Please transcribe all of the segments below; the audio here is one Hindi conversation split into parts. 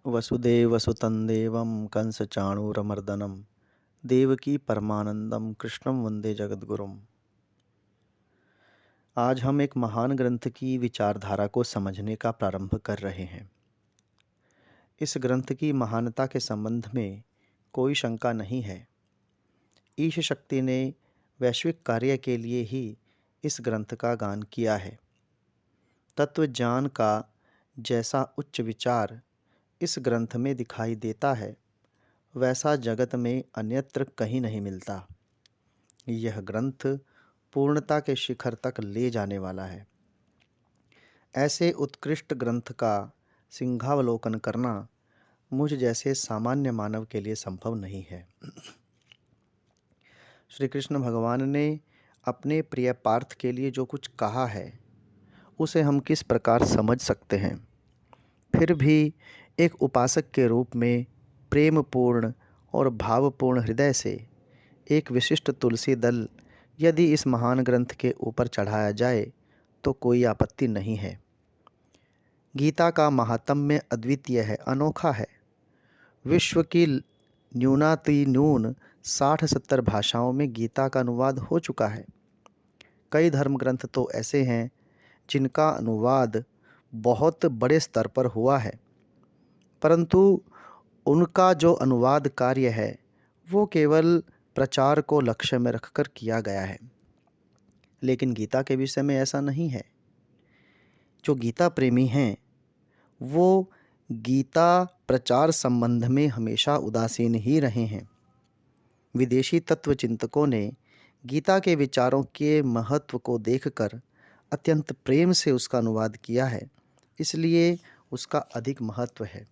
वसुदेवसुतं देवं कंसचाणूरमर्दनं देवकी परमानंदम कृष्णं वंदे जगद्गुरुम। आज हम एक महान ग्रंथ की विचारधारा को समझने का प्रारंभ कर रहे हैं। इस ग्रंथ की महानता के संबंध में कोई शंका नहीं है। ईश शक्ति ने वैश्विक कार्य के लिए ही इस ग्रंथ का गान किया है। तत्व ज्ञान का जैसा उच्च विचार इस ग्रंथ में दिखाई देता है, वैसा जगत में अन्यत्र कहीं नहीं मिलता। यह ग्रंथ पूर्णता के शिखर तक ले जाने वाला है। ऐसे उत्कृष्ट ग्रंथ का सिंहावलोकन करना मुझ जैसे सामान्य मानव के लिए संभव नहीं है। श्री कृष्ण भगवान ने अपने प्रिय पार्थ के लिए जो कुछ कहा है, उसे हम किस प्रकार समझ सकते हैं। फिर भी एक उपासक के रूप में प्रेमपूर्ण और भावपूर्ण हृदय से एक विशिष्ट तुलसी दल यदि इस महान ग्रंथ के ऊपर चढ़ाया जाए तो कोई आपत्ति नहीं है। गीता का महात्म्य अद्वितीय है, अनोखा है। विश्व की न्यूनातिन्यून 60-70 भाषाओं में गीता का अनुवाद हो चुका है। कई धर्म ग्रंथ तो ऐसे हैं जिनका अनुवाद बहुत बड़े स्तर पर हुआ है, परंतु उनका जो अनुवाद कार्य है वो केवल प्रचार को लक्ष्य में रखकर किया गया है। लेकिन गीता के विषय में ऐसा नहीं है। जो गीता प्रेमी हैं वो गीता प्रचार संबंध में हमेशा उदासीन ही रहे हैं। विदेशी तत्वचिंतकों ने गीता के विचारों के महत्व को देखकर अत्यंत प्रेम से उसका अनुवाद किया है, इसलिए उसका अधिक महत्व है।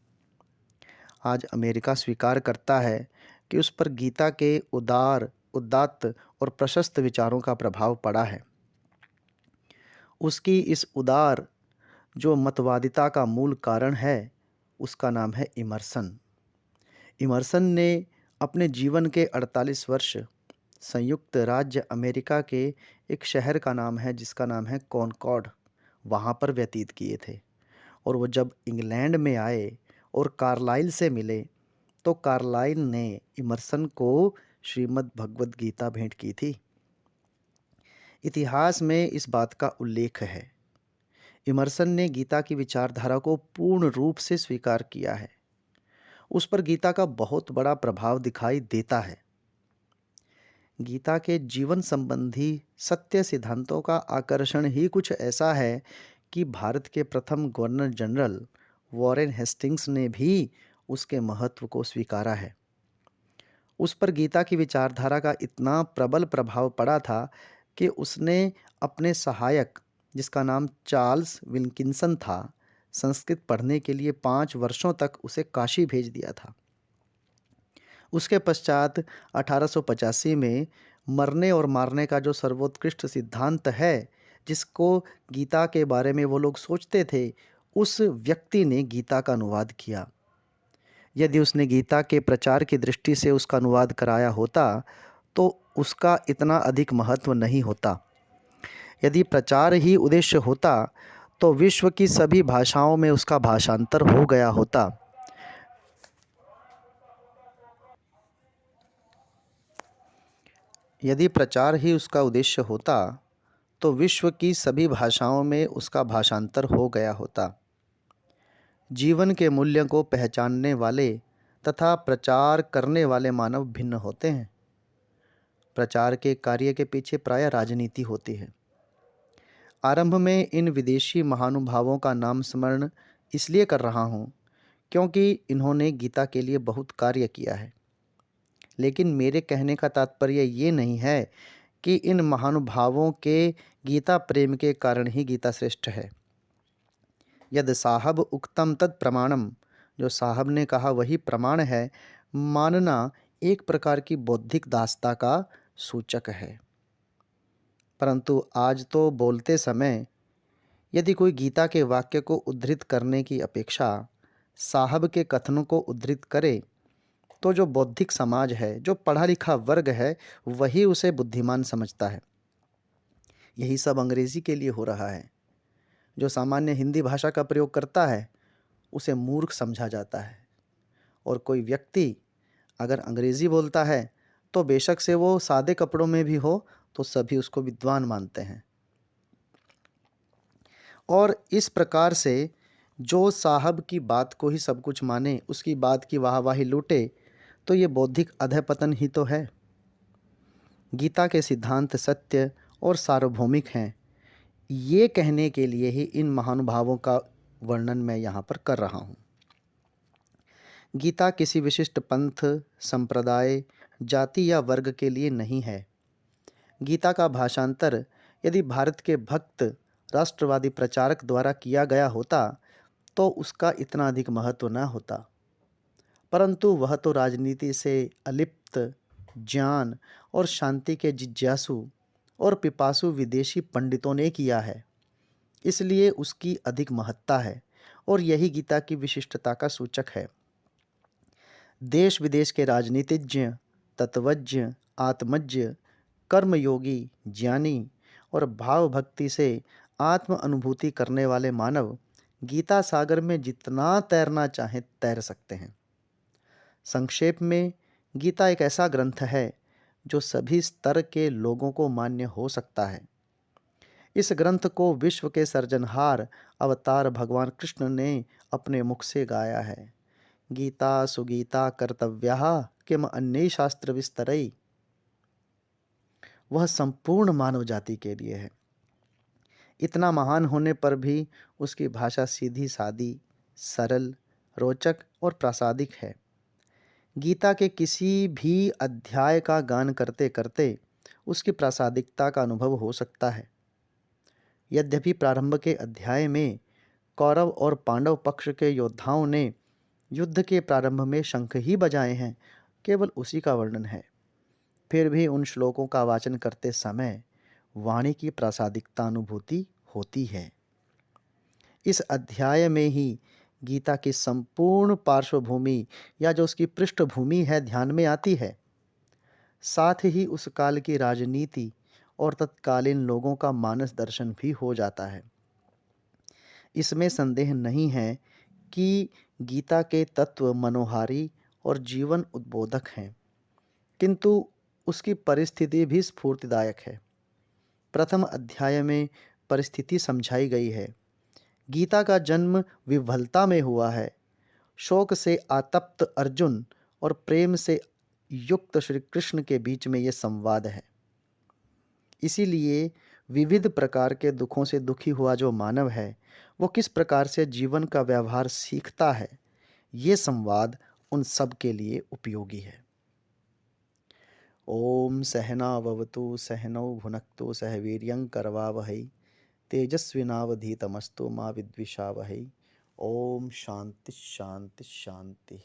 आज अमेरिका स्वीकार करता है कि उस पर गीता के उदार, उदात्त और प्रशस्त विचारों का प्रभाव पड़ा है। उसकी इस उदार जो मतवादिता का मूल कारण है, उसका नाम है इमर्सन। इमर्सन ने अपने जीवन के 48 वर्ष संयुक्त राज्य अमेरिका के एक शहर का नाम है जिसका नाम है कॉनकॉर्ड, वहाँ पर व्यतीत किए थे। और वो जब इंग्लैंड में आए और कार्लाइल से मिले तो कार्लाइल ने इमर्सन को श्रीमद् भगवद गीता भेंट की थी। इतिहास में इस बात का उल्लेख है। इमर्सन ने गीता की विचारधारा को पूर्ण रूप से स्वीकार किया है। उस पर गीता का बहुत बड़ा प्रभाव दिखाई देता है। गीता के जीवन संबंधी सत्य सिद्धांतों का आकर्षण ही कुछ ऐसा है कि भारत के प्रथम गवर्नर जनरल वॉरेन हेस्टिंग्स ने भी उसके महत्व को स्वीकारा है। उस पर गीता की विचारधारा का इतना प्रबल प्रभाव पड़ा था कि उसने अपने सहायक, जिसका नाम चार्ल्स विल्किंसन था, संस्कृत पढ़ने के लिए 5 वर्षों तक उसे काशी भेज दिया था। उसके पश्चात 1885 में मरने और मारने का जो सर्वोत्कृष्ट सिद्धांत है, जिसको गीता के बारे में वो लोग सोचते थे, उस व्यक्ति ने गीता का अनुवाद किया। यदि उसने गीता के प्रचार की दृष्टि से उसका अनुवाद कराया होता तो उसका इतना अधिक महत्व नहीं होता। यदि प्रचार ही उद्देश्य होता तो विश्व की सभी भाषाओं में उसका भाषांतर हो गया होता। यदि प्रचार ही उसका उद्देश्य होता तो विश्व की सभी भाषाओं में उसका भाषांतर हो गया होता। जीवन के मूल्यों को पहचानने वाले तथा प्रचार करने वाले मानव भिन्न होते हैं। प्रचार के कार्य के पीछे प्रायः राजनीति होती है। आरंभ में इन विदेशी महानुभावों का नाम स्मरण इसलिए कर रहा हूँ क्योंकि इन्होंने गीता के लिए बहुत कार्य किया है। लेकिन मेरे कहने का तात्पर्य ये नहीं है कि इन महानुभावों के गीता प्रेम के कारण ही गीता श्रेष्ठ है। यद साहब उक्तम तद प्रमाणम, जो साहब ने कहा वही प्रमाण है, मानना एक प्रकार की बौद्धिक दासता का सूचक है। परंतु आज तो बोलते समय यदि कोई गीता के वाक्य को उद्धृत करने की अपेक्षा साहब के कथनों को उद्धृत करे तो जो बौद्धिक समाज है, जो पढ़ा लिखा वर्ग है, वही उसे बुद्धिमान समझता है। यही सब अंग्रेजी के लिए हो रहा है। जो सामान्य हिंदी भाषा का प्रयोग करता है उसे मूर्ख समझा जाता है। और कोई व्यक्ति अगर अंग्रेज़ी बोलता है तो बेशक से वो सादे कपड़ों में भी हो तो सभी उसको विद्वान मानते हैं। और इस प्रकार से जो साहब की बात को ही सब कुछ माने, उसकी बात की वाहवाही लूटे, तो ये बौद्धिक अधःपतन ही तो है। गीता के सिद्धांत सत्य और सार्वभौमिक हैं, ये कहने के लिए ही इन महानुभावों का वर्णन मैं यहाँ पर कर रहा हूँ। गीता किसी विशिष्ट पंथ, संप्रदाय, जाति या वर्ग के लिए नहीं है। गीता का भाषांतर यदि भारत के भक्त राष्ट्रवादी प्रचारक द्वारा किया गया होता तो उसका इतना अधिक महत्व न होता, परंतु वह तो राजनीति से अलिप्त, ज्ञान और शांति के जिज्ञासु और पिपासु विदेशी पंडितों ने किया है, इसलिए उसकी अधिक महत्ता है और यही गीता की विशिष्टता का सूचक है। देश विदेश के राजनीतिज्ञ, तत्वज्ञ, आत्मज्ञ, कर्मयोगी, ज्ञानी और भाव भक्ति से आत्म अनुभूति करने वाले मानव गीता सागर में जितना तैरना चाहें तैर सकते हैं। संक्षेप में, गीता एक ऐसा ग्रंथ है जो सभी स्तर के लोगों को मान्य हो सकता है। इस ग्रंथ को विश्व के सर्जनहार अवतार भगवान कृष्ण ने अपने मुख से गाया है। गीता सुगीता कर्तव्याः किम अन्ये शास्त्र विस्तरै। वह संपूर्ण मानव जाति के लिए है। इतना महान होने पर भी उसकी भाषा सीधी सादी, सरल, रोचक और प्रासादिक है। गीता के किसी भी अध्याय का गान करते करते उसकी प्रासादिकता का अनुभव हो सकता है। यद्यपि प्रारंभ के अध्याय में कौरव और पांडव पक्ष के योद्धाओं ने युद्ध के प्रारंभ में शंख ही बजाए हैं, केवल उसी का वर्णन है, फिर भी उन श्लोकों का वाचन करते समय वाणी की प्रासादिकता अनुभूति होती है। इस अध्याय में ही गीता की संपूर्ण पार्श्वभूमि या जो उसकी पृष्ठभूमि है ध्यान में आती है। साथ ही उस काल की राजनीति और तत्कालीन लोगों का मानस दर्शन भी हो जाता है। इसमें संदेह नहीं है कि गीता के तत्व मनोहारी और जीवन उद्बोधक हैं, किंतु उसकी परिस्थिति भी स्फूर्तिदायक है। प्रथम अध्याय में परिस्थिति समझाई गई है। गीता का जन्म विह्वलता में हुआ है। शोक से आतप्त अर्जुन और प्रेम से युक्त श्री कृष्ण के बीच में यह संवाद है। इसीलिए विविध प्रकार के दुखों से दुखी हुआ जो मानव है वो किस प्रकार से जीवन का व्यवहार सीखता है, ये संवाद उन सब के लिए उपयोगी है। ओम सहनाववतु सहनौ भुनक्तु सह वीर्यं करवावहै तेजस्विनावधीतमस्तु मा विद्विषावहै। ओम शांति शांति शांति।